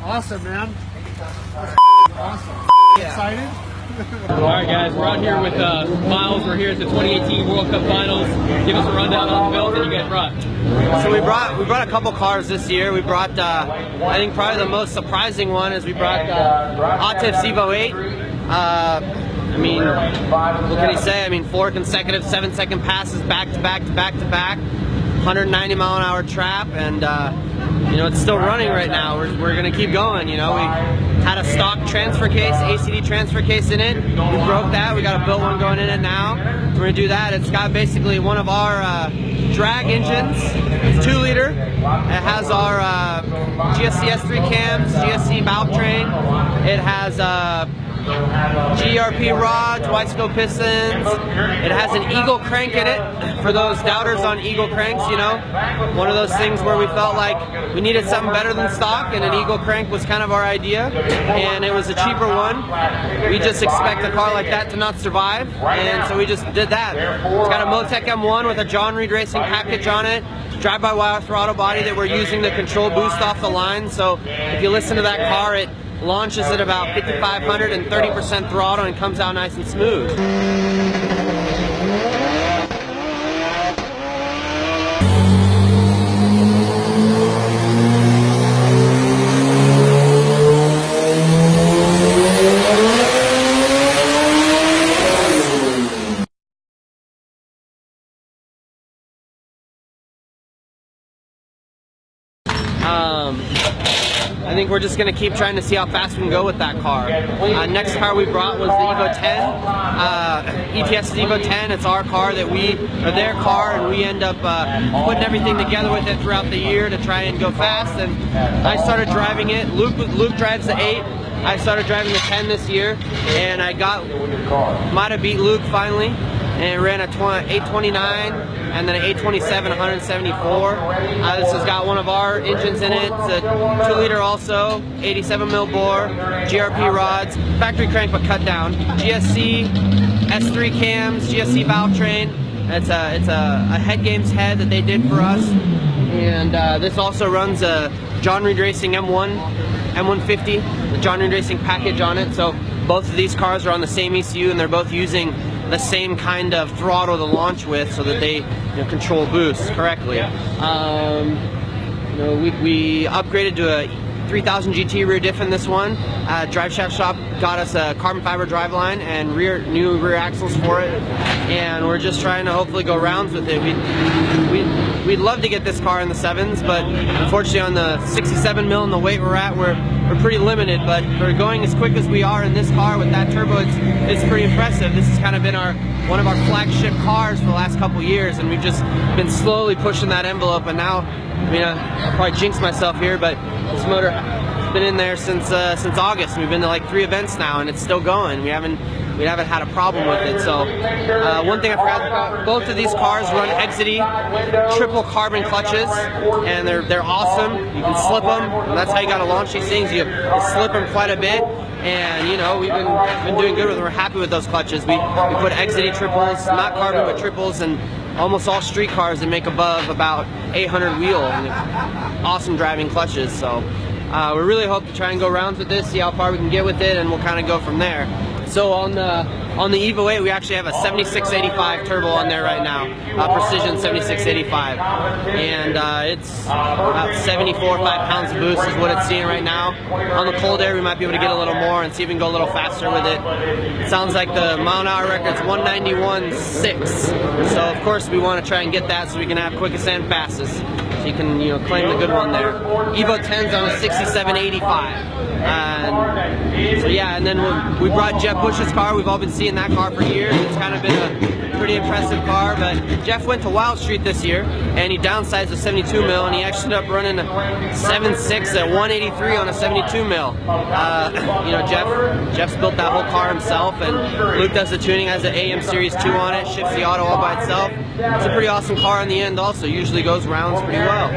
Awesome, man. Awesome. Excited? Alright guys, we're out here with Miles. We're here at the 2018 World Cup Finals. Give us a rundown on the build that you guys brought. So we brought a couple cars this year. We brought, I think probably the most surprising one is we brought Atif's Evo 8. I mean, what can you say? I mean, 4 consecutive 7-second passes back to back to back to back, 190 mile an hour trap, and you know, it's still running right now. We're gonna keep going. You know, we had a stock transfer case, ACD transfer case in it. We broke that. We got a built one going in it now. We're gonna do that. It's got basically one of our drag engines. It's 2 liter. It has our GSC S3 cams, GSC valve train. It has GRP rods, wide scope pistons. It has an Eagle crank in it for those doubters on Eagle cranks, you know. One of those things where we felt like we needed something better than stock, and an Eagle crank was kind of our idea, and it was a cheaper one. We just expect a car like that to not survive, and so we just did that. It's got a Motec M1 with a John Reed Racing package on it, drive-by-wire throttle body that we're using to control boost off the line. So if you listen to that car, it launches at about 5,500 and 30% throttle and comes out nice and smooth. I think we're just going to keep trying to see how fast we can go with that car. Next car we brought was the Evo 10. ETS's Evo 10. It's our car that or their car, and we end up putting everything together with it throughout the year to try and go fast. And I started driving it. Luke drives the 8. I started driving the 10 this year, and might have beat Luke finally, and it ran a 829 and then an 827 174. This has got one of our engines in it. It's a 2 liter also, 87 mil bore, GRP rods, factory crank but cut down, GSC S3 cams, GSC valve train. It's a head games head that they did for us, and this also runs a John Reed Racing M150, the John Reed Racing package on it. So both of these cars are on the same ECU, and they're both using the same kind of throttle to launch with, so that they control boost correctly. We upgraded to a 3000 GT rear diff in this one. Drive Shaft Shop got us a carbon fiber driveline and new rear axles for it, and we're just trying to hopefully go rounds with it. We'd love to get this car in the 7s, but unfortunately on the 67 mil and the weight we're at, we're pretty limited. But for going as quick as we are in this car with that turbo, it's pretty impressive. This has kind of been one of our flagship cars for the last couple years, and we've just been slowly pushing that envelope. And now, I mean, I'll probably jinx myself here, but this motor has been in there since August, and we've been to like 3 events now, and it's still going. We haven't had a problem with it. So one thing I forgot about, both of these cars run Exity triple carbon clutches, and they're awesome. You can slip them, and that's how you got to launch these things. You slip them quite a bit, and you know, we've been doing good with them. We're happy with those clutches. We put Exity triples, not carbon but triples, and almost all street cars that make above about 800 wheel. Awesome driving clutches. So we really hope to try and go rounds with this, see how far we can get with it, and we'll kind of go from there. So on the Evo 8, we actually have a 7685 turbo on there right now, Precision 7685, and it's about 74 5 pounds of boost is what it's seeing right now. On the cold air, we might be able to get a little more and see if we can go a little faster with it. It sounds like the mile an hour record's 191.6, so of course we want to try and get that so we can have quickest and fastest. So you can claim the good one there. Evo 10's on a 6785. So yeah, and then we brought Jeff Bush's car. We've all been seeing that car for years. It's kind of been a pretty impressive car, but Jeff went to Wild Street this year, and he downsized a 72 mil, and he actually ended up running a 7.6 at 183 on a 72 mil. Jeff's built that whole car himself, and Luke does the tuning, has an AM Series 2 on it, shifts the auto all by itself. It's a pretty awesome car in the end also, usually goes rounds pretty well.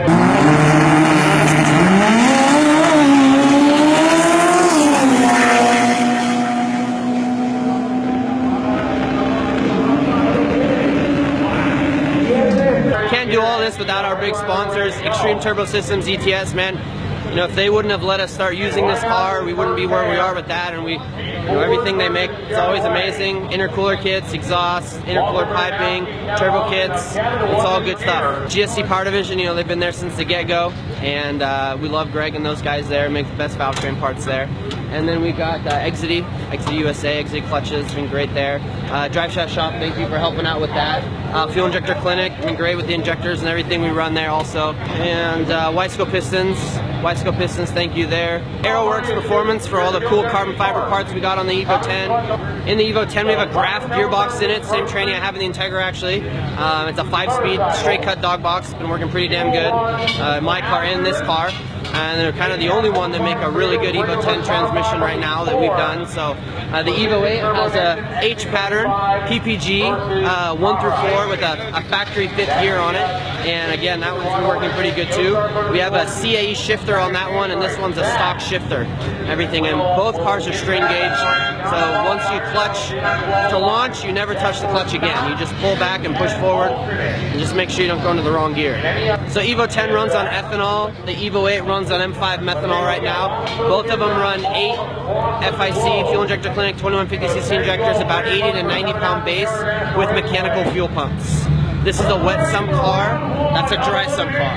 Can't do all this without our big sponsors, Extreme Turbo Systems, ETS, man. you know, if they wouldn't have let us start using this car, we wouldn't be where we are with that. And we, you know, everything they make, it's always amazing. Intercooler kits, exhaust, intercooler piping, turbo kits, it's all good stuff. GSC Power Division, you know, they've been there since the get-go, and we love Greg and those guys there, make the best valve train parts there. And then we got Exity USA, Exity clutches, been great there. Drive Shaft Shop, thank you for helping out with that. Fuel Injector Clinic, been great with the injectors and everything we run there also. And Whitescope Pistons, thank you there. AeroWorks Performance for all the cool carbon fiber parts we got on the Evo 10. In the Evo 10 we have a Graph gearbox in it, same training I have in the Integra actually. It's a 5-speed straight cut dog box, been working pretty damn good. My car and this car. And they're kind of the only one that make a really good Evo 10 transmission right now that we've done. So the Evo 8 has a H pattern, PPG, 1 through 4 with a factory 5th gear on it. And again, that one's been working pretty good too. We have a CAE shifter on that one, and this one's a stock shifter. Everything, and both cars are strain gauge. So once you clutch to launch, you never touch the clutch again. You just pull back and push forward, and just make sure you don't go into the wrong gear. So Evo 10 runs on ethanol. The Evo 8 runs on M5 methanol right now. Both of them run 8 FIC, Fuel Injector Clinic, 2150cc injectors, about 80 to 90 pound base with mechanical fuel pumps. This is a wet sump car, that's a dry sump car.